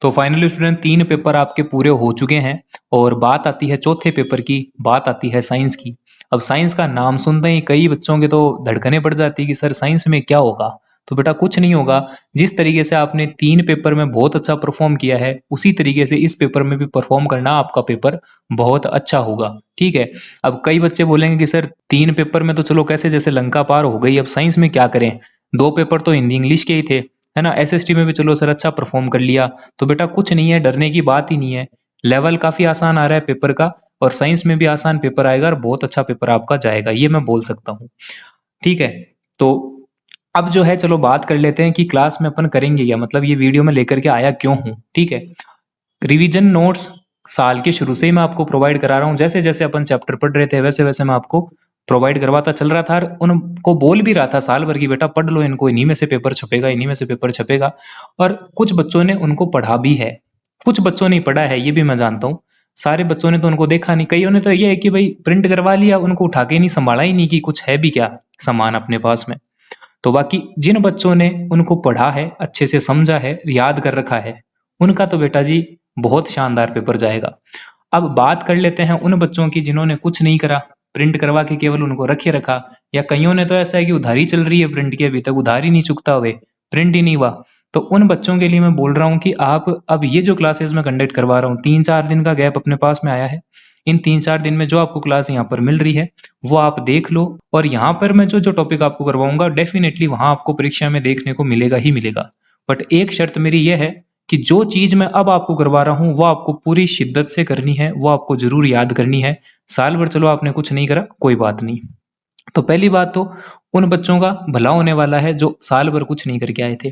तो finally student 3 paper आपके पूरे हो चुके हैं और बात आती है चौथे पेपर की, बात आती है साइंस की। अब साइंस का नाम सुनते ही कई बच्चों के तो धड़कनें बढ़ जाती है कि सर साइंस में क्या होगा? तो बेटा कुछ नहीं होगा, जिस तरीके से आपने 3 पेपर में बहुत अच्छा परफॉर्म किया है, उसी तरीके से इस पेपर में भी परफॉर्म करना, आपका पेपर बहुत अच्छा होगा, ठीक है? अब कई बच्चे बोलेंगे कि सर 3 पेपर में तो चलो कैसे जैसे लंका पार हो गई, अब साइंस में क्या करें? 2 पेपर तो हिंदी इंग्लिश के ही थे, है ना? एसएसटी में भी चलो सर अच्छा परफॉर्म कर लिया, तो बेटा कुछ नहीं है, डरने की बात ही नहीं है। लेवल काफ़ी आसान आ रहा है पेपर का और साइंस में भी आसान पेपर आएगा और बहुत अच्छा पेपर आपका जाएगा, ये मैं बोल सकता हूँ। ठीक है? तो अब जो है चलो बात कर लेते हैं कि क्लास में अपन करेंगे क्या? मतलब ये वीडियो मैं लेकर के आया क्यों हूँ? ठीक है? रिवीजन नोट्स साल के शुरू से ही मैं आपको प्रोवाइड करा रहा हूँ। जैसे-जैसे अपन चैप्टर पढ़ रहे थे, वैसे-वैसे मैं आपको प्रोवाइड करवाता चल रहा था और उनको बोल भी रहा था साल भर की बेटा पढ़ लो इनको, इन्हीं में से पेपर छपेगा, इन्हीं में से पेपर छपेगा और कुछ बच्चों ने उनको पढ़ा भी है। कुछ बच्चों ने पढ़ा है, ये भी मैं जानता हूँ। सारे बच्चों ने तो उनको देखा नहीं, कईयों ने तो ये है कि भई प्रिंट करवा लिया, उनको उठा के नहीं संभाला ही नहीं कि कुछ है भी क्या सामान अपने पास में। तो बाकी जिन बच्चों ने उनको पढ़ा है, अच्छे से समझा है, याद कर रखा है, उनका तो बेटा जी बहुत शानदार पेपर जाएगा। अब बात कर लेते हैं उन बच्चों की जिन्होंने कुछ नहीं करा, प्रिंट करवा के केवल उनको रखे रखा या कईयों ने तो ऐसा है कि उधारी चल रही है प्रिंट की, अभी तक उधारी नहीं चुकता हुए, प्रिंट ही नहीं हुआ। तो उन बच्चों के लिए मैं बोल रहा हूँ कि आप अब ये जो क्लासेस मैं कंडक्ट करवा रहा हूँ, 3-4 दिन का गैप अपने पास में आया है। इन 3-4 दिन में जो आपको क्लास यहाँ पर मिल रही है, वो आप देख लो और यहाँ पर मैं जो-जो टॉपिक आपको करवाऊँगा डेफ़िनेटली वहाँ आपको परीक्षा में देखने को मिलेगा ही मिलेगा। बट एक शर्त मेरी ये है कि जो चीज़ मैं अब आपको करवा रहा हूँ, वो आपको पूरी शिद्दत से करनी है, वो आपको ज़रूर याद करनी है। साल भर चलो आपने कुछ नहीं करा, कोई बात नहीं। तो पहली बात तो उन बच्चों का भला होने वाला है जो साल भर कुछ नहीं करके आए थे।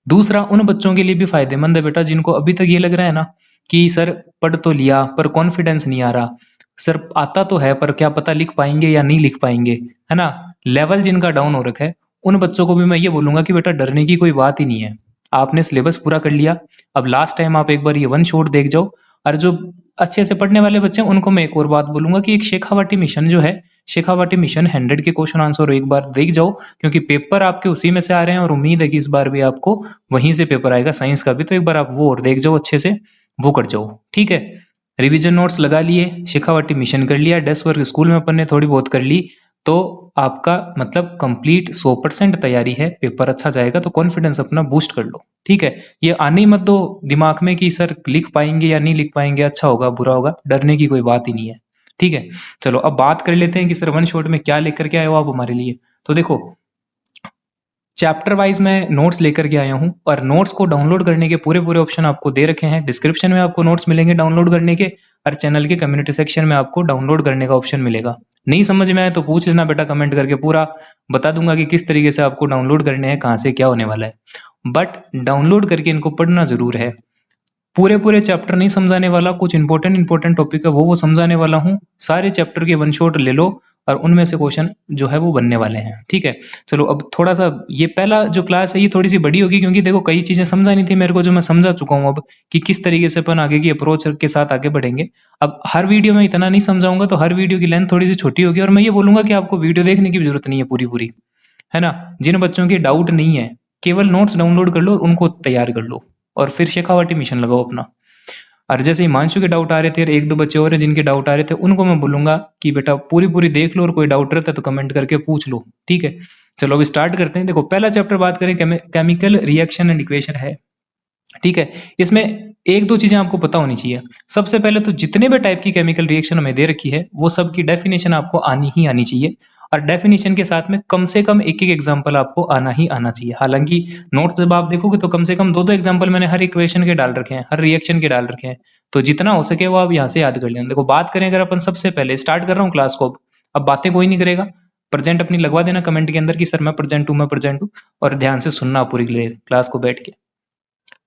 दूसरा उन बच्चों के लिए भी फ़ायदेमंद है बेटा जिनको अभी तक ये लग रहा है ना कि सर पढ़ तो लिया पर कॉन्फिडेंस नहीं आ रहा। सर आता तो है पर क्या पता लिख पाएँगे या नहीं लिख पाएँगे, है ना? लेवल जिनका डाउन हो रखा है, उन बच्चों को भी मैं ये बोलूँगा कि बेटा डरने की कोई बात ही नहीं है। आपने सिलेबस पूरा कर लिया, अब लास्ट टाइम आप एक बार ये वन शॉट देख जाओ और जो अच्छे से पढ़ने वाले बच्चे हैं उनको मैं एक और बात बोलूँगा कि एक शेखावाटी मिशन जो है, शेखावाटी मिशन 100 के क्वेश्चन आंसर एक बार देख जाओ क्योंकि पेपर आपके उसी में से आ रहे हैं और उम्मीद है कि इस बार भी आपको वहीं से पेपर आएगा साइंस का भी, तो एक बार आप वो और देख जाओ अच्छे से, वो कर जाओ, ठीक है? रिवीजन नोट्स लगा लिए, शेखावाटी मिशन कर लिया, डेस्क वर्क स्कूल में अपन ने थोड़ी बहुत कर ली, तो आपका मतलब कंप्लीट 100% तैयारी है, पेपर अच्छा जाएगा तो कॉन्फिडेंस अपना बूस्ट कर लो, ठीक है? ये आने ही मत दो दिमाग में कि सर लिख पाएँगे या नहीं लिख पाएँगे, अच्छा होगा, बुरा होगा, डरने की कोई बात ही नहीं है, ठीक है? चलो अब बात कर लेते हैं कि सर वन शॉट में क्या लेकर के आए हो आप हमारे लिए? तो देखो चैप्टर वाइज मैं नोट्स लेकर के आया हूँ और नोट्स को डाउनलोड करने के पूरे-पूरे ऑप्शन आपको दे रखे हैं। डिस्क्रिप्शन में आपको नोट्स मिलेंगे डाउनलोड करने के और चैनल के कम्युनिटी सेक्शन में आपको डाउनलोड करने का ऑप्शन मिलेगा। नहीं समझ में आए तो पूछ लेना बेटा कमेंट करके, पूरा बता दूंगा कि किस तरीके से आपको डाउनलोड करने हैं, कहाँ से क्या होने वाला है। बट डाउनलोड करके इनको पढ़ना ज़रूर है। पूरे-पूरे चैप्टर नहीं समझाने वाला, कुछ इंपॉर्टेंट टॉपिक है वो समझाने वाला हूँ। सारे चैप्टर के वन शॉट ले लो और उनमें से क्वेश्चन जो है वो बनने वाले हैं, ठीक है? चलो अब थोड़ा-सा ये पहला जो क्लास है ये थोड़ी-सी बड़ी होगी क्योंकि देखो कई चीज़ें समझानी थी मेरे को जो मैं समझा चुका हूँ अब कि किस तरीके से अपन आगे की अप्रोच के साथ आगे बढ़ेंगे। अब हर वीडियो में इतना नहीं समझाऊँगा तो हर वीडियो की लेंथ थोड़ी-सी छोटी होगी और मैं ये बोलूँगा कि आपको वीडियो देखने की भी ज़रूरत नहीं है पूरी-पूरी, है ना? जिन बच्चों के डाउट नहीं है, केवल नोट्स डाउनलोड कर लो, उनको तैयार कर लो और फिर शेखावाटी मिशन लगाओ अपना। और जैसे हिमांशु के डाउट आ रहे थे और 1-2 बच्चे और हैं जिनके डाउट आ रहे थे, उनको मैं बोलूँगा कि बेटा पूरी-पूरी देख लो और कोई डाउट रहता है तो कमेंट करके पूछ लो, ठीक है? चलो अब स्टार्ट करते हैं। देखो पहला चैप्टर बात करें केमिकल रिएक्शन एंड इक्वेशन है, ठीक है? इसमें 1-2 चीज़ें आपको पता होनी चाहिए। सबसे पहले तो जितने भी टाइप की केमिकल रिएक्शन हमें दे रखी है, वो सब की डेफिनिशन आपको आनी ही आनी चाहिए और डेफिनिशन के साथ में कम से कम 1-1 एग्ज़ाम्पल आपको आना ही आना चाहिए। हालाँकि नोट्स जब आप देखोगे तो कम से कम 2-2 एग्ज़ाम्पल मैंने हर इक्वेशन के डाल रखे हैं, हर रिएक्शन के डाल रखे हैं। तो जितना हो सके वो आप यहाँ से याद कर लेना। देखो बात करें अगर अपन सबसे पहले स्टार्ट कर रहा हूँ क्लास को अब बातें कोई नहीं करेगा। प्रेज़ेंट अपनी लगवा देना कमेंट के अंदर कि सर मैं प्रेज़ेंट हूँ और ध्यान से सुनना पूरी क्लास को बैठ के।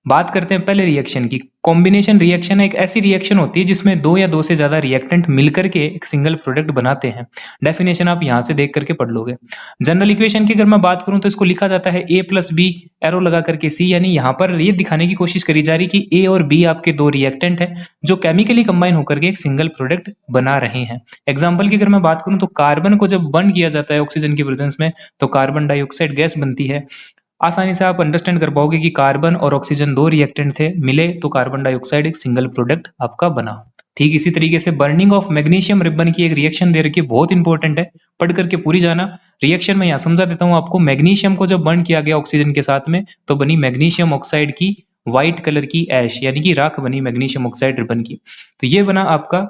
बात करते हैं पहले रिएक्शन की। कॉम्बिनेशन रिएक्शन एक ऐसी रिएक्शन होती है जिसमें 2 या 2 से ज़्यादा रिएक्टेंट मिलकर के एक सिंगल प्रोडक्ट बनाते हैं। डेफिनेशन आप यहाँ से देख करके पढ़ लोगे। जनरल इक्वेशन की अगर मैं बात करूँ तो इसको लिखा जाता है a प्लस बी एरो लगा करके c, यानी यहाँ पर ये दिखाने की कोशिश करी जा रही कि a और b आपके 2 रिएक्टेंट हैं जो केमिकली कंबाइन होकर के एक सिंगल प्रोडक्ट बना रहे हैं। एग्जाम्पल की अगर मैं बात करूँ तो कार्बन को जब बर्न किया जाता है ऑक्सीजन की प्रेजेंस में तो कार्बन डाइऑक्साइड गैस बनती है। आसानी से आप अंडरस्टैंड कर पाओगे कि कार्बन और ऑक्सीजन दो रिएक्टेंट थे, मिले तो कार्बन डाइऑक्साइड एक सिंगल प्रोडक्ट आपका बना। ठीक इसी तरीके से बर्निंग ऑफ मैग्नीशियम रिबन की एक रिएक्शन दे रखी है, बहुत इंपॉर्टेंट है, पढ़ करके पूरी जाना। रिएक्शन में यहाँ समझा देता हूँ आपको। मैग्नीशियम को जब बर्न किया गया ऑक्सीजन के साथ में तो बनी मैग्नीशियम ऑक्साइड की व्हाइट कलर की ऐश, यानी कि राख बनी मैग्नीशियम ऑक्साइड रिबन की। तो ये बना आपका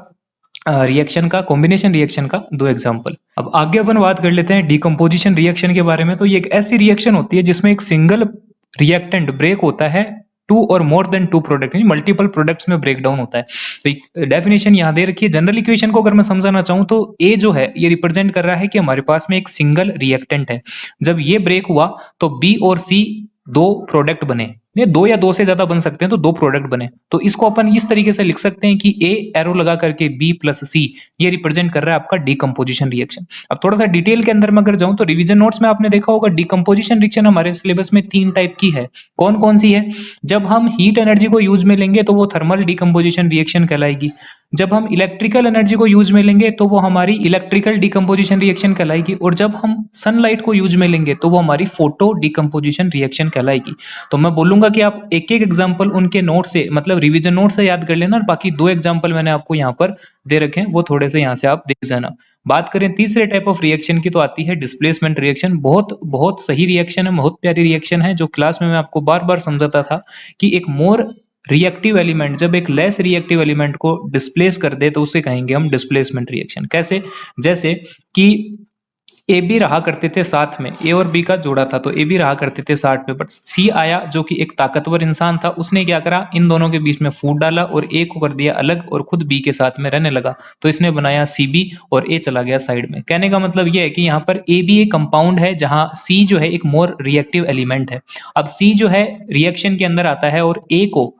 रिएक्शन का, कॉम्बिनेशन रिएक्शन का दो एग्जांपल। अब आगे अपन बात कर लेते हैं डिकम्पोजिशन रिएक्शन के बारे में। तो ये एक ऐसी रिएक्शन होती है जिसमें एक सिंगल रिएक्टेंट ब्रेक होता है टू और मोर देन टू प्रोडक्ट, यानी मल्टीपल प्रोडक्ट्स में ब्रेक डाउन होता है। तो डेफिनेशन यहाँ दे रखी है। जनरल इक्वेशन को अगर मैं समझाना चाहूँ तो ए जो है ये रिप्रेजेंट कर रहा है कि हमारे पास में एक सिंगल रिएक्टेंट है, जब ये ब्रेक हुआ तो बी और सी दो प्रोडक्ट बने, ये दो या दो से ज्यादा बन सकते हैं, तो दो प्रोडक्ट बने। तो इसको अपन इस तरीके से लिख सकते हैं कि ए एरो लगा करके बी प्लस सी, ये रिप्रेजेंट कर रहा है आपका डिकम्पोजिशन रिएक्शन। अब थोड़ा सा डिटेल के अंदर में अगर जाऊं तो रिवीजन नोट्स में आपने देखा होगा डिकम्पोजिशन रिएक्शन हमारे सिलेबस में 3 टाइप की है। कौन कौन सी है? जब हम हीट एनर्जी को यूज में लेंगे तो वो थर्मल डिकम्पोजिशन रिएक्शन कहलाएगी। जब हम इलेक्ट्रिकल एनर्जी को यूज में लेंगे तो वो हमारी इलेक्ट्रिकल डिकम्पोजिशन रिएक्शन कहलाएगी। और जब हम सनलाइट को यूज में लेंगे तो वो हमारी फोटो डिकम्पोजिशन रिएक्शन कहलाएगी। तो मैं बोलूंगा कि आप एक एक एग्जांपल उनके नोट से, मतलब रिवीजन नोट से याद कर लेना, और बाकी दो एग्जांपल मैंने आपको यहाँ पर दे रखे हैं, वो थोड़े से यहाँ से आप देख जाना। बात करें तीसरे टाइप ऑफ रिएक्शन की तो आती है डिस्प्लेसमेंट रिएक्शन। बहुत बहुत सही रिएक्शन है, बहुत प्यारी रिएक्शन है, जो क्लास में मैं आपको बार बार समझाता था कि एक मोर रिएक्टिव एलिमेंट जब एक लेस रिएक्टिव एलिमेंट को डिस्प्लेस कर दे तो उसे कहेंगे हम डिस्प्लेसमेंट रिएक्शन। कैसे? जैसे कि ए बी रहा करते थे साथ में, ए और बी का जोड़ा था, तो ए बी रहा करते थे साथ में, बट सी आया जो कि एक ताकतवर इंसान था, उसने क्या करा, इन दोनों के बीच में फूट डाला और ए को कर दिया अलग और खुद बी के साथ में रहने लगा। तो इसने बनाया सी बी और ए चला गया साइड में। कहने का मतलब यह है कि यहाँ पर ए बी एक कंपाउंड है जहां सी जो है एक मोर रिएक्टिव एलिमेंट है। अब सी जो है रिएक्शन के अंदर आता है और ए को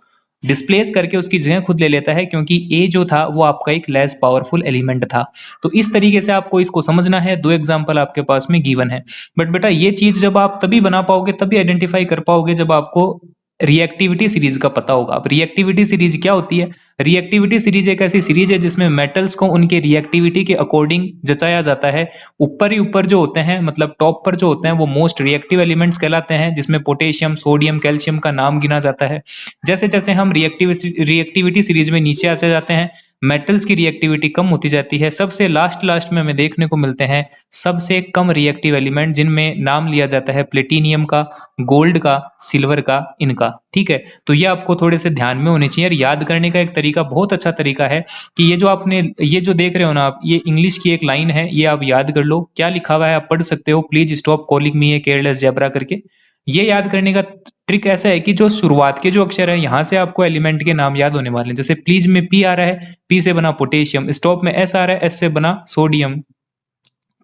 डिस्प्लेस करके उसकी जगह खुद ले लेता है, क्योंकि ए जो था वो आपका एक लेस पावरफुल एलिमेंट था। तो इस तरीके से आपको इसको समझना है। दो एग्जांपल आपके पास में गिवन है, बट बेटा ये चीज जब आप तभी बना पाओगे, तभी आइडेंटिफाई कर पाओगे जब आपको रिएक्टिविटी सीरीज का पता होगा। अब रिएक्टिविटी सीरीज क्या होती है? रिएक्टिविटी सीरीज एक ऐसी सीरीज है जिसमें मेटल्स को उनके रिएक्टिविटी के अकॉर्डिंग जचाया जाता है। ऊपर ही ऊपर जो होते हैं, मतलब टॉप पर जो होते हैं, वो मोस्ट रिएक्टिव एलिमेंट्स कहलाते हैं, जिसमें पोटेशियम, सोडियम, कैल्शियम का नाम गिना जाता है। जैसे जैसे हम रिएक्टिविटी सीरीज में नीचे आते जाते हैं, मेटल्स की रिएक्टिविटी कम होती जाती है। सबसे लास्ट में हमें देखने को मिलते हैं सबसे कम रिएक्टिव एलिमेंट, जिनमें नाम लिया जाता है प्लेटिनियम का, गोल्ड का, सिल्वर का, इनका। ठीक है, तो ये आपको थोड़े से ध्यान में होने चाहिए। और याद करने का एक तरीका, बहुत अच्छा तरीका है कि ये जो देख रहे हो ना आप, ये इंग्लिश की एक लाइन है, ये आप याद कर लो। क्या लिखा हुआ है आप पढ़ सकते हो, please stop calling me a careless zebra करके। ये याद करने का ट्रिक ऐसा है कि जो शुरुआत के जो अक्षर है, यहां से आपको एलिमेंट के नाम याद होने वाले हैं। जैसे प्लीज में पी आ रहा है, पी से बना पोटेशियम। स्टॉप में एस आ रहा है, एस से बना सोडियम।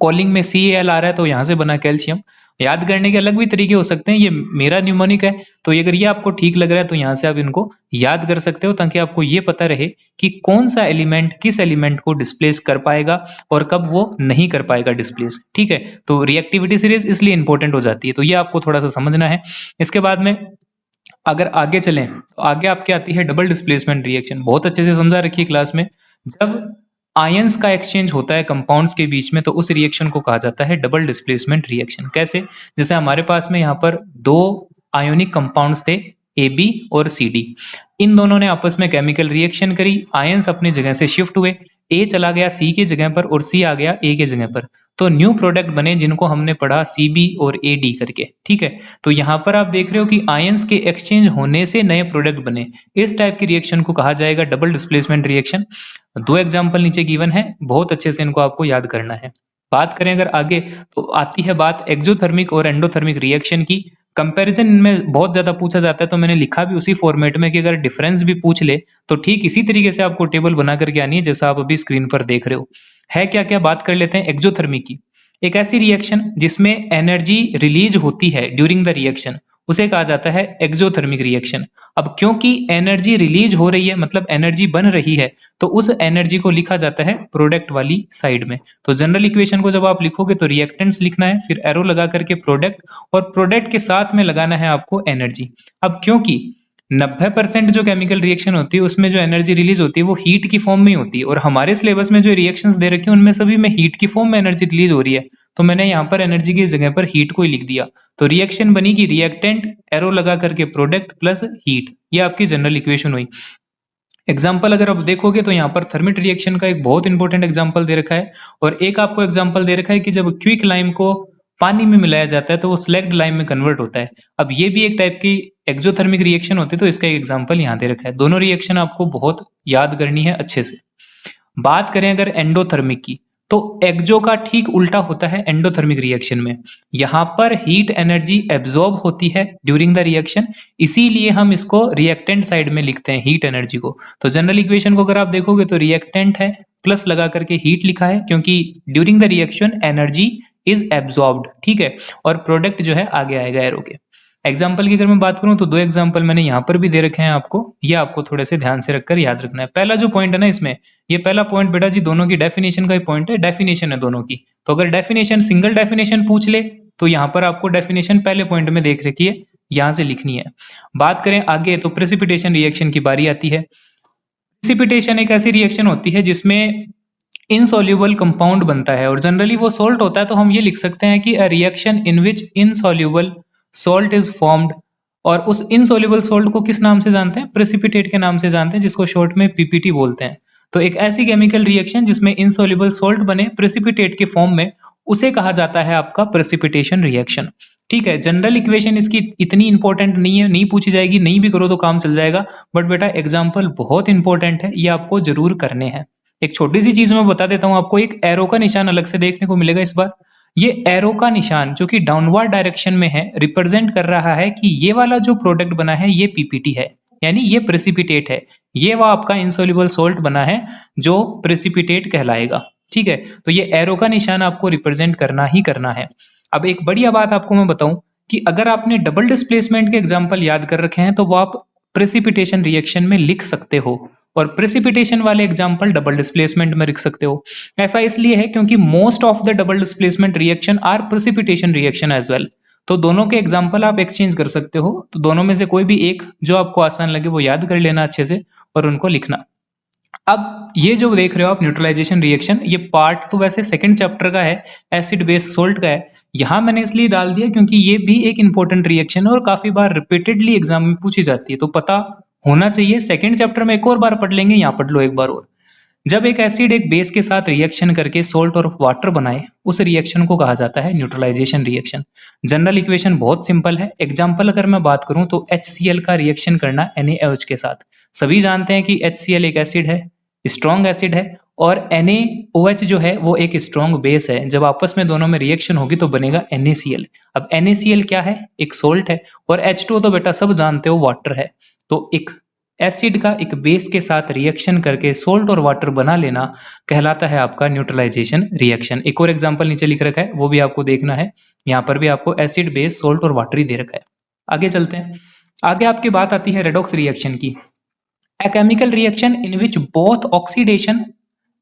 कॉलिंग में सी एल आ रहा है, तो यहां से बना कैल्शियम। याद करने के अलग भी तरीके हो सकते हैं, ये मेरा न्यूमोनिक है, तो अगर ये आपको ठीक लग रहा है तो यहां से आप इनको याद कर सकते हो, ताकि आपको ये पता रहे कि कौन सा एलिमेंट किस एलिमेंट को डिस्प्लेस कर पाएगा और कब वो नहीं कर पाएगा डिस्प्लेस। ठीक है, तो रिएक्टिविटी सीरीज इसलिए इंपॉर्टेंट हो जाती है, तो ये आपको थोड़ा सा समझना है। इसके बाद में अगर आगे चलें तो आगे आपके आती है डबल डिस्प्लेसमेंट रिएक्शन। बहुत अच्छे से समझा रखी है क्लास में। जब आयंस का एक्सचेंज होता है कंपाउंड्स के बीच में, तो उस रिएक्शन को कहा जाता है डबल डिस्प्लेसमेंट रिएक्शन। कैसे? जैसे हमारे पास में यहाँ पर दो आयोनिक कंपाउंड्स थे, ए बी और सी डी। इन दोनों ने आपस में केमिकल रिएक्शन करी, आयंस अपनी जगह से शिफ्ट हुए, ए चला गया सी की जगह पर और सी आ गया ए के जगह पर। तो न्यू प्रोडक्ट बने, जिनको हमने पढ़ा सी बी और ए डी करके। ठीक है, तो यहाँ पर आप देख रहे हो कि आयंस के एक्सचेंज होने से नए प्रोडक्ट बने। इस टाइप की रिएक्शन को कहा जाएगा डबल डिस्प्लेसमेंट रिएक्शन। दो एग्जाम्पल नीचे गिवन है, बहुत अच्छे से इनको आपको याद करना है। बात करें अगर आगे, तो आती है बात एक्सोथर्मिक और एंडोथर्मिक रिएक्शन की। कंपैरिजन में बहुत ज्यादा पूछा जाता है, तो मैंने लिखा भी उसी फॉर्मेट में कि अगर डिफरेंस भी पूछ ले तो ठीक इसी तरीके से आपको टेबल बना करके आनी है, जैसा आप अभी स्क्रीन पर देख रहे हो। है क्या क्या, बात कर लेते हैं एक्सोथर्मिक की। एक ऐसी रिएक्शन जिसमें एनर्जी रिलीज होती है ड्यूरिंग द रिएक्शन, उसे कहा जाता है एक्सोथर्मिक रिएक्शन। अब क्योंकि एनर्जी रिलीज हो रही है, मतलब एनर्जी बन रही है, तो उस एनर्जी को लिखा जाता है प्रोडक्ट वाली साइड में। तो जनरल इक्वेशन को जब आप लिखोगे तो रिएक्टेंट्स लिखना है, फिर एरो लगा करके प्रोडक्ट, और प्रोडक्ट के साथ में लगाना है आपको एनर्जी। अब क्योंकि 90% जो केमिकल रिएक्शन होती है उसमें जो एनर्जी रिलीज होती है वो हीट की फॉर्म में ही होती है, और हमारे सिलेबस में जो रिएक्शंस दे रखे हैं उनमें सभी में हीट की फॉर्म में एनर्जी रिलीज हो रही है। तो मैंने यहाँ पर एनर्जी की जगह पर हीट को ही लिख दिया। तो रिएक्शन बनी कि रिएक्टेंट एरो लगा करके प्रोडक्ट प्लस हीट, ये आपकी जनरल इक्वेशन हुई। एग्जाम्पल अगर आप देखोगे तो यहाँ पर थर्मिट रिएक्शन का एक बहुत इंपॉर्टेंट एग्जाम्पल दे रखा है, और एक आपको एग्जाम्पल दे रखा है कि जब क्विक लाइम को पानी में मिलाया जाता है तो वो स्लैग्ड लाइम में कन्वर्ट होता है। अब ये भी एक टाइप की एक्सोथर्मिक रिएक्शन होती है, तो इसका एक एग्जाम्पल यहाँ दे रखा है। दोनों रिएक्शन आपको बहुत याद करनी है अच्छे से। बात करें अगर एंडोथर्मिक की, तो एक्जो का ठीक उल्टा होता है एंडोथर्मिक रिएक्शन में। यहां पर हीट एनर्जी एब्जॉर्ब होती है ड्यूरिंग द रिएक्शन, इसीलिए हम इसको रिएक्टेंट साइड में लिखते हैं हीट एनर्जी को। तो जनरल इक्वेशन को अगर आप देखोगे तो रिएक्टेंट है, प्लस लगा करके हीट लिखा है, क्योंकि during the reaction energy is absorbed, ठीक है, और प्रोडक्ट जो है आगे आएगा एरो के। एग्जाम्पल की अगर मैं बात करूं तो दो एग्जाम्पल मैंने यहां पर भी दे रखे हैं आपको, ये आपको थोड़े से ध्यान से रखकर याद रखना है। पहला जो पॉइंट है ना इसमें, ये पहला पॉइंट बेटा जी दोनों की डेफिनेशन का ही पॉइंट है, डेफिनेशन है दोनों की। तो अगर डेफिनेशन सिंगल डेफिनेशन पूछ ले तो यहाँ पर आपको डेफिनेशन पहले पॉइंट में देख रखी है, यहां से लिखनी है। बात करें आगे तो प्रेसिपिटेशन रिएक्शन की बारी आती है। प्रेसिपिटेशन एक ऐसी रिएक्शन होती है जिसमें इनसॉल्युबल कंपाउंड बनता है, और जनरली वो सोल्ट होता है, तो हम ये लिख सकते हैं कि a reaction in which insoluble salt is formed. और उस इनसॉल्युबल सॉल्ट को किस नाम से जानते हैं? प्रेसिपिटेट के नाम से जानते हैं, जिसको शॉर्ट में पीपीटी बोलते हैं। तो एक ऐसी केमिकल रिएक्शन जिसमें इनसॉल्युबल सॉल्ट बने प्रेसिपिटेट के फॉर्म में, उसे कहा जाता है आपका प्रेसिपिटेशन रिएक्शन। ठीक है, जनरल इक्वेशन इसकी इतनी इंपॉर्टेंट नहीं है, नहीं पूछी जाएगी, नहीं भी करो तो काम चल जाएगा, बट बेटा एग्जाम्पल बहुत इंपॉर्टेंट है, ये आपको जरूर करने हैं। एक छोटी सी चीज मैं बता देता हूं आपको, एक एरो का निशान अलग से देखने को मिलेगा इस बार। ये एरो का निशान जो कि डाउनवर्ड डायरेक्शन में है, रिप्रेजेंट कर रहा है कि ये वाला जो प्रोडक्ट बना है ये पीपीटी है, यानी ये प्रेसिपिटेट है। ये वह आपका इंसॉल्युबल सॉल्ट बना है जो प्रेसिपिटेट कहलाएगा। ठीक है, तो ये एरो का निशान आपको रिप्रेजेंट करना ही करना है। अब एक बढ़िया बात आपको मैं बताऊं कि अगर आपने डबल डिस्प्लेसमेंट के एग्जाम्पल याद कर रखे हैं तो वो आप प्रेसिपिटेशन रिएक्शन में लिख सकते हो, और प्रेसिपिटेशन वाले एग्जाम्पल डबल डिस्प्लेसमेंट में लिख सकते हो। ऐसा इसलिए है क्योंकि most of the double displacement reaction are precipitation reaction as well. तो दोनों के एग्जाम्पल आप एक्सचेंज कर सकते हो, तो दोनों में से कोई भी एक जो आपको आसान लगे वो याद कर लेना अच्छे से और उनको लिखना। अब ये जो देख रहे हो आप न्यूट्रलाइजेशन रिएक्शन, ये पार्ट तो वैसे सेकंड चैप्टर का है, एसिड बेस सोल्ट का है। यहां मैंने इसलिए डाल दिया क्योंकि ये भी एक इंपॉर्टेंट रिएक्शन है और काफी बार रिपीटेडली एग्जाम में पूछी जाती है, तो पता होना चाहिए। सेकंड चैप्टर में एक और बार पढ़ लेंगे, यहाँ पढ़ लो एक बार और। जब एक एसिड एक बेस के साथ रिएक्शन करके सोल्ट और वाटर बनाए, उस रिएक्शन को कहा जाता है न्यूट्रलाइजेशन रिएक्शन। जनरल इक्वेशन बहुत सिंपल है। एग्जांपल अगर मैं बात करूं तो HCl का रिएक्शन करना NaOH के साथ। सभी जानते हैं कि HCl एक एसिड है, स्ट्रॉन्ग एसिड है, और NaOH जो है वो एक स्ट्रॉन्ग बेस है। जब आपस में दोनों में रिएक्शन होगी तो बनेगा NaCl। अब NaCl क्या है? एक सोल्ट है, और H2O तो बेटा सब जानते हो वाटर है। तो एक एसिड का एक बेस के साथ रिएक्शन करके सोल्ट और वाटर बना लेना कहलाता है आपका न्यूट्रलाइजेशन रिएक्शन। एक और एग्जांपल नीचे लिख रखा है, वो भी आपको देखना है। यहाँ पर भी आपको एसिड बेस सोल्ट और वाटर ही दे रखा है। आगे चलते हैं। आगे आपकी बात आती है रेडॉक्स रिएक्शन की। A chemical reaction in which both oxidation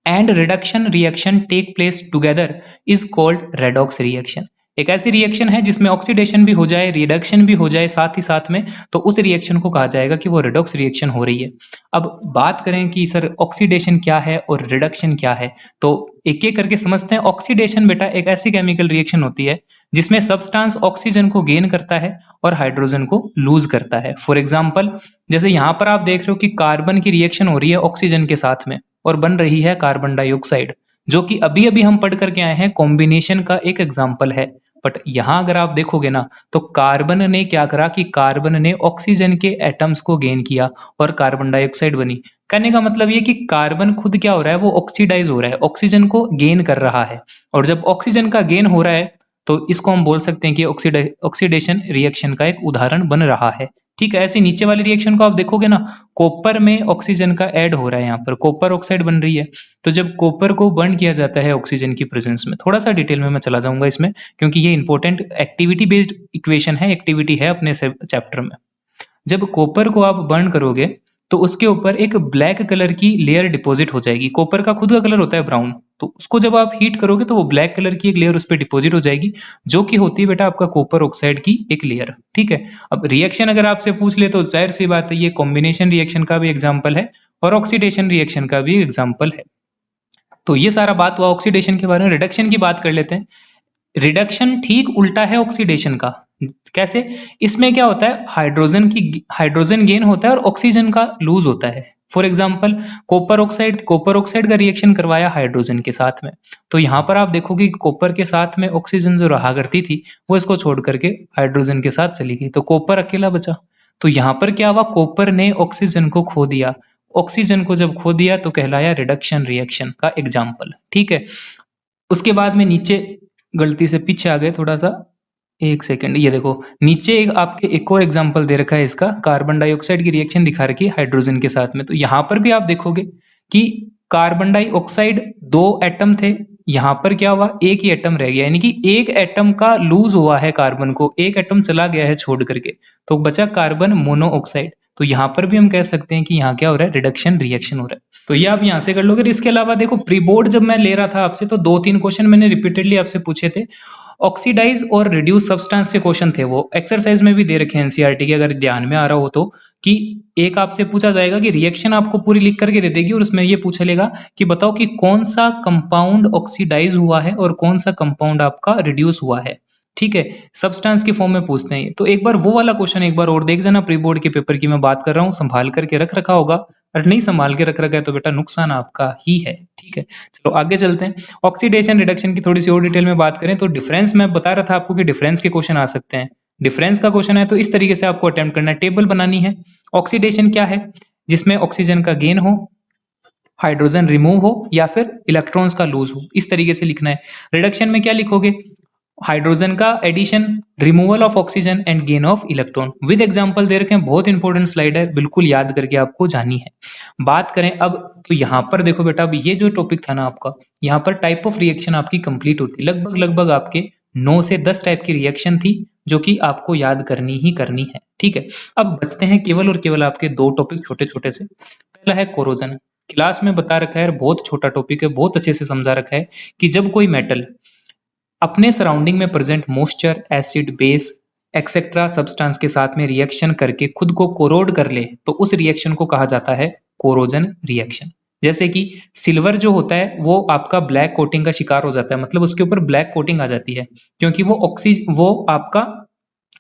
and reduction reaction take place together is called redox reaction। एक ऐसी रिएक्शन है जिसमें ऑक्सीडेशन भी हो जाए, रिडक्शन भी हो जाए साथ ही साथ में, तो उस रिएक्शन को कहा जाएगा कि वो रेडॉक्स रिएक्शन हो रही है। अब बात करें कि सर ऑक्सीडेशन क्या है और रिडक्शन क्या है, तो एक एक करके समझते हैं। ऑक्सीडेशन बेटा एक ऐसी केमिकल रिएक्शन होती है जिसमें सब्सटेंस ऑक्सीजन को गेन करता है और हाइड्रोजन को लूज करता है। फॉर एग्जाम्पल, जैसे यहां पर आप देख रहे हो कि कार्बन की रिएक्शन हो रही है ऑक्सीजन के साथ में और बन रही है कार्बन डाइऑक्साइड, जो कि अभी अभी हम पढ़ करके आए हैं, कॉम्बिनेशन का एक एग्जाम्पल है। बट यहां अगर आप देखोगे ना, तो कार्बन ने क्या करा कि कार्बन ने ऑक्सीजन के एटम्स को गेन किया और कार्बन डाइऑक्साइड बनी। कहने का मतलब ये कि कार्बन खुद क्या हो रहा है, वो ऑक्सीडाइज हो रहा है, ऑक्सीजन को गेन कर रहा है। और जब ऑक्सीजन का गेन हो रहा है तो इसको हम बोल सकते हैं कि ऑक्सीडेशन रिएक्शन का एक उदाहरण बन रहा है। ठीक है, ऐसी नीचे वाली रिएक्शन को आप देखोगे ना, कॉपर में ऑक्सीजन का ऐड हो रहा है, यहाँ पर कॉपर ऑक्साइड बन रही है। तो जब कॉपर को बर्न किया जाता है ऑक्सीजन की प्रेजेंस में, थोड़ा सा डिटेल में मैं चला जाऊंगा इसमें क्योंकि ये इंपॉर्टेंट एक्टिविटी बेस्ड इक्वेशन है, एक्टिविटी है अपने चैप्टर में। जब कॉपर को आप बर्न करोगे तो उसके ऊपर एक ब्लैक कलर की लेयर डिपॉजिट हो जाएगी। कॉपर का खुद का कलर होता है ब्राउन, तो उसको जब आप हीट करोगे तो वो ब्लैक कलर की एक लेयर उस पर डिपॉजिट हो जाएगी, जो कि होती है बेटा आपका कॉपर ऑक्साइड की एक लेयर। ठीक है, अब रिएक्शन अगर आपसे पूछ ले तो जाहिर सी बात है ये कॉम्बिनेशन रिएक्शन का भी एग्जाम्पल है और ऑक्सीडेशन रिएक्शन का भी एग्जाम्पल है। तो ये सारा बात हुआ ऑक्सीडेशन के बारे में। रिडक्शन की बात कर लेते हैं। रिडक्शन ठीक उल्टा है ऑक्सीडेशन का। कैसे? इसमें क्या होता है, हाइड्रोजन गेन होता है और ऑक्सीजन का लूज होता है। फॉर एग्जाम्पल कॉपर ऑक्साइड का रिएक्शन करवाया हाइड्रोजन के साथ में, तो यहाँ पर आप देखोगे कि कॉपर के साथ में ऑक्सीजन जो रहा करती थी वो इसको छोड़ करके हाइड्रोजन के साथ चली गई, तो कॉपर अकेला बचा। तो यहाँ पर क्या हुआ, कॉपर ने ऑक्सीजन को खो दिया। ऑक्सीजन को जब खो दिया तो कहलाया रिडक्शन रिएक्शन का एग्जाम्पल। ठीक है, उसके बाद में नीचे गलती से पीछे आ गए थोड़ा सा, एक सेकंड, ये देखो नीचे एक और एग्जांपल दे रखा है इसका, कार्बन डाइऑक्साइड की रिएक्शन दिखा रखी है हाइड्रोजन के साथ में। तो यहाँ पर भी आप देखोगे कि कार्बन डाइऑक्साइड दो एटम थे, यहाँ पर क्या हुआ, एक ही एटम रह गया, यानी कि एक एटम का लूज हुआ है, कार्बन को एक एटम चला गया है छोड़ करके, तो बचा कार्बन मोनोऑक्साइड। तो यहाँ पर भी हम कह सकते हैं कि यहाँ क्या हो रहा है, रिडक्शन रिएक्शन हो रहा है। तो ये आप यहाँ से कर लोगे। इसके अलावा देखो, प्री बोर्ड जब मैं ले रहा था आपसे तो 2-3 क्वेश्चन मैंने रिपीटेडली आपसे पूछे थे, ऑक्सीडाइज और रिड्यूस सब्सटेंस के क्वेश्चन थे, वो एक्सरसाइज में भी दे रखे हैं एनसीईआरटी के, अगर ध्यान में आ रहा हो तो, कि एक आपसे पूछा जाएगा कि रिएक्शन आपको पूरी लिख करके दे देगी और उसमें ये पूछा लेगा कि बताओ कि कौन सा कंपाउंड ऑक्सीडाइज हुआ है और कौन सा कंपाउंड आपका रिड्यूस हुआ है। ठीक है, सब्सटेंस की फॉर्म में पूछते हैं। तो एक बार वो वाला क्वेश्चन एक बार और देख जाना, प्री बोर्ड के पेपर की मैं बात कर रहा हूँ, संभाल करके रख रखा होगा, और नहीं संभाल के रख रखा है तो बेटा नुकसान आपका ही है। ठीक है, चलो आगे चलते हैं। ऑक्सीडेशन रिडक्शन की थोड़ी सी और डिटेल में बात करें तो डिफरेंस मैं बता रहा था आपको कि डिफरेंस के क्वेश्चन आ सकते हैं। डिफरेंस का क्वेश्चन है तो इस तरीके से आपको अटेम्प्ट करना है, टेबल बनानी है। ऑक्सीडेशन क्या है, जिसमें ऑक्सीजन का गेन हो, हाइड्रोजन रिमूव हो या फिर इलेक्ट्रॉन्स का लूज हो, इस तरीके से लिखना है। रिडक्शन में क्या लिखोगे, हाइड्रोजन का addition, removal of oxygen and gain of electron, with example दे रखे हैं। बहुत इंपॉर्टेंट स्लाइड है, बिल्कुल याद करके आपको जानी है। बात करें अब, तो यहाँ पर देखो बेटा, अब ये जो टॉपिक था ना आपका, यहाँ पर टाइप ऑफ रिएक्शन आपकी कंप्लीट होती है। लगभग लगभग आपके 9 से 10 टाइप की रिएक्शन थी जो कि आपको याद करनी ही करनी है। ठीक है, अब बचते हैं केवल और केवल आपके 2 टॉपिक छोटे छोटे से। पहला है कोरोजन। क्लास में बता रखा है, बहुत छोटा टॉपिक है, बहुत अच्छे से समझा रखा है कि जब कोई मेटल अपने सराउंडिंग में present moisture, acid, base etcetera substance के साथ में रिएक्शन करके खुद को कोरोड कर ले तो उस रिएक्शन को कहा जाता है कोरोजन रिएक्शन। जैसे कि सिल्वर जो होता है वो आपका ब्लैक कोटिंग का शिकार हो जाता है, मतलब उसके ऊपर ब्लैक कोटिंग आ जाती है, क्योंकि वो आपका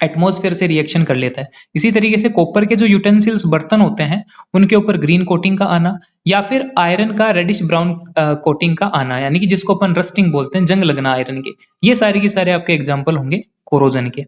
एटमॉस्फेयर से रिएक्शन कर लेता है। इसी तरीके से कॉपर के जो यूटेंसिल्स बर्तन होते हैं उनके ऊपर ग्रीन कोटिंग का आना, या फिर आयरन का रेडिश ब्राउन कोटिंग का आना, यानी कि जिसको अपन रस्टिंग बोलते हैं, जंग लगना आयरन के, ये सारे के सारे आपके एग्जाम्पल होंगे कोरोजन के।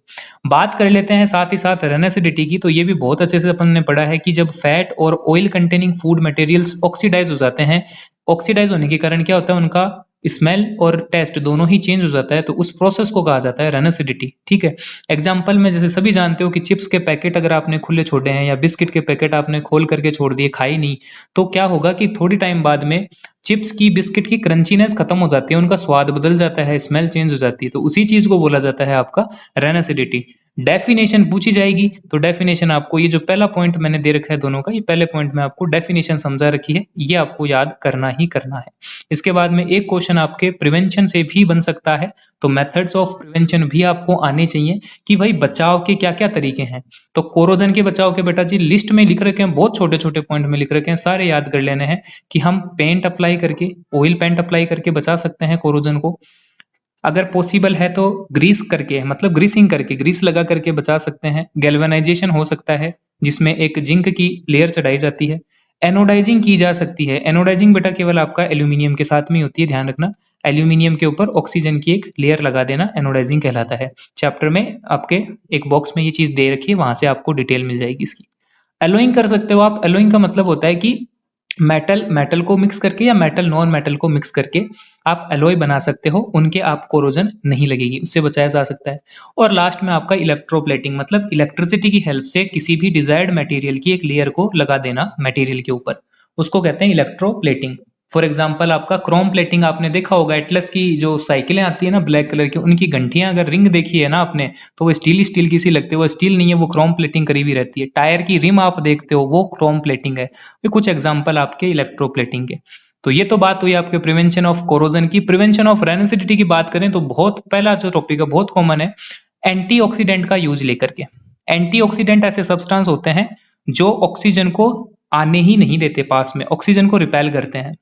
बात कर लेते हैं साथ ही साथ रेनेसिडिटी की, तो ये भी बहुत अच्छे से अपन ने पढ़ा है कि जब फैट और oil containing food materials oxidise हो जाते हैं, ऑक्सीडाइज होने के कारण क्या होता है, उनका स्मेल और टेस्ट दोनों ही चेंज हो जाता है, तो उस प्रोसेस को कहा जाता है रेनेसिडिटी। ठीक है, एग्जाम्पल में जैसे सभी जानते हो कि चिप्स के पैकेट अगर आपने खुले छोड़े हैं या बिस्किट के पैकेट आपने खोल करके छोड़ दिए, खाई नहीं, तो क्या होगा कि थोड़ी टाइम बाद में चिप्स की, बिस्किट की क्रंचीनेस खत्म हो जाती है, उनका स्वाद बदल जाता है, स्मेल चेंज हो जाती है, तो उसी चीज को बोला जाता है आपका रेनेसिडिटी। डेफिनेशन पूछी जाएगी तो डेफिनेशन आपको, ये जो पहला पॉइंट मैंने दे रखा है दोनों का, ये पहले पॉइंट में आपको डेफिनेशन समझा रखी है, ये आपको याद करना ही करना है। इसके बाद में एक क्वेश्चन आपके प्रिवेंशन से भी बन सकता है, तो मेथड्स ऑफ प्रिवेंशन भी आपको आने चाहिए कि भाई बचाव के क्या क्या तरीके हैं। तो कोरोजन के बचाव के बेटा जी लिस्ट में लिख रखे हैं, बहुत छोटे छोटे पॉइंट में लिख रखे हैं, सारे याद कर लेने हैं कि हम पेंट अप्लाई करके, ऑयल पेंट अप्लाई करके बचा सकते हैं कोरोजन को। अगर पॉसिबल है तो ग्रीस करके, मतलब ग्रीसिंग करके, ग्रीस लगा करके बचा सकते हैं। गैल्वेनाइजेशन हो सकता है जिसमें एक जिंक की लेयर चढ़ाई जाती है। एनोडाइजिंग की जा सकती है। एनोडाइजिंग बेटा केवल आपका एल्यूमिनियम के साथ में होती है, ध्यान रखना। एल्यूमिनियम के ऊपर ऑक्सीजन की एक लेयर लगा देना एनोडाइजिंग कहलाता है। चैप्टर में आपके एक बॉक्स में ये चीज दे रखी है, वहां से आपको डिटेल मिल जाएगी इसकी। एलोइंग कर सकते हो आप। एलोइंग का मतलब होता है कि मेटल मेटल को मिक्स करके या मेटल नॉन मेटल को मिक्स करके आप एलॉय बना सकते हो, उनके आप कोरोजन नहीं लगेगी, उससे बचाया जा सकता है। और लास्ट में आपका इलेक्ट्रोप्लेटिंग, मतलब इलेक्ट्रिसिटी की हेल्प से किसी भी डिजायर्ड मटेरियल की एक लेयर को लगा देना मटेरियल के ऊपर, उसको कहते हैं इलेक्ट्रोप्लेटिंग। फॉर एग्जाम्पल आपका क्रोम प्लेटिंग आपने देखा होगा, एटलस की जो साइकिलें आती है ना ब्लैक कलर की, उनकी घंटियां अगर रिंग देखी है ना आपने, तो वो स्टील स्टील की सी लगती है, वो स्टील नहीं है, वो क्रोम प्लेटिंग करी हुई रहती है। टायर की रिम आप देखते हो, वो क्रोम प्लेटिंग है। ये कुछ एग्जाम्पल आपके इलेक्ट्रोप्लेटिंग के। तो ये तो बात हुई आपके प्रिवेंशन ऑफ कोरोजन की। प्रिवेंशन ऑफ रेनेसिडिटी की बात करें तो बहुत पहला जो टॉपिक है, बहुत कॉमन है, एंटीऑक्सीडेंट का यूज लेकर के। एंटीऑक्सीडेंट ऐसे सब्सटेंस होते हैं जो ऑक्सीजन को आने ही नहीं देते पास में, ऑक्सीजन को रिपेल करते हैं।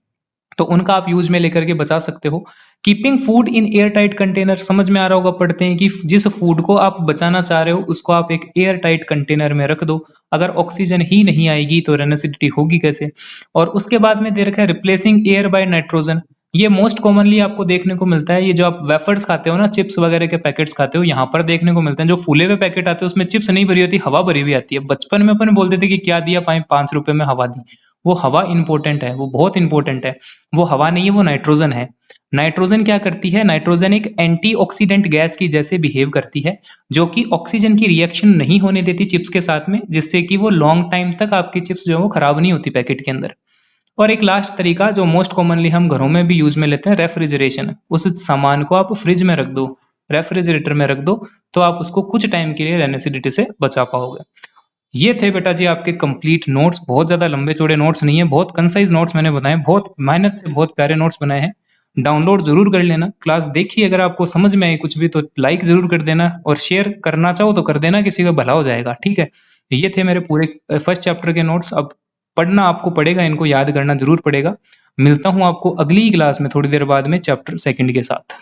तो उनका आप यूज में लेकर के बचा सकते हो। Keeping food in air tight container, समझ में आ रहा होगा पढ़ते हैं कि जिस फूड को आप बचाना चाह रहे हो उसको आप एक एयर टाइट कंटेनर में रख दो। अगर ऑक्सीजन ही नहीं आएगी तो रेनेसिडिटी होगी कैसे। और उसके बाद में दे रखा है रिप्लेसिंग एयर बाय नाइट्रोजन। ये मोस्ट कॉमनली आपको देखने को मिलता है, ये जो आप वेफर्स खाते हो ना, चिप्स वगैरह के पैकेट्स खाते हो, यहाँ पर देखने को मिलते हैं। जो फूले हुए पैकेट आते हैं उसमें चिप्स नहीं भरी होती, हवा भरी हुई आती है। बचपन में अपन बोलते थे कि क्या दिया, 5 रुपए में हवा दी। वो हवा इंपॉर्टेंट है, वो बहुत इंपॉर्टेंट है। वो हवा नहीं है, वो नाइट्रोजन है। नाइट्रोजन क्या करती है, नाइट्रोजन एक एंटीऑक्सीडेंट गैस की जैसे बिहेव करती है, जो कि ऑक्सीजन की रिएक्शन नहीं होने देती चिप्स के साथ में, जिससे कि वो लॉन्ग टाइम तक आपकी चिप्स जो है वो खराब नहीं होती पैकेट के अंदर। और एक लास्ट तरीका जो मोस्ट कॉमनली हम घरों में भी यूज में लेते हैं, रेफ्रिजरेशन। उस सामान को आप फ्रिज में रख दो, रेफ्रिजरेटर में रख दो, तो आप उसको कुछ टाइम के लिए रेनेसिडिटी से बचा पाओगे। ये थे बेटा जी आपके कंप्लीट नोट्स। बहुत ज्यादा लंबे चौड़े नोट्स नहीं है, बहुत कंसाइज नोट्स मैंने बनाए, बहुत मेहनत से बहुत प्यारे नोट्स बनाए हैं। डाउनलोड जरूर कर लेना, क्लास देखिए, अगर आपको समझ में आए कुछ भी तो लाइक जरूर कर देना, और शेयर करना चाहो तो कर देना, किसी का भला हो जाएगा, ठीक है। ये थे मेरे पूरे फर्स्ट चैप्टर के नोट्स। अब पढ़ना आपको पड़ेगा, इनको याद करना जरूर पड़ेगा। मिलता हूँ आपको अगली क्लास में थोड़ी देर बाद में चैप्टर सेकंड के साथ।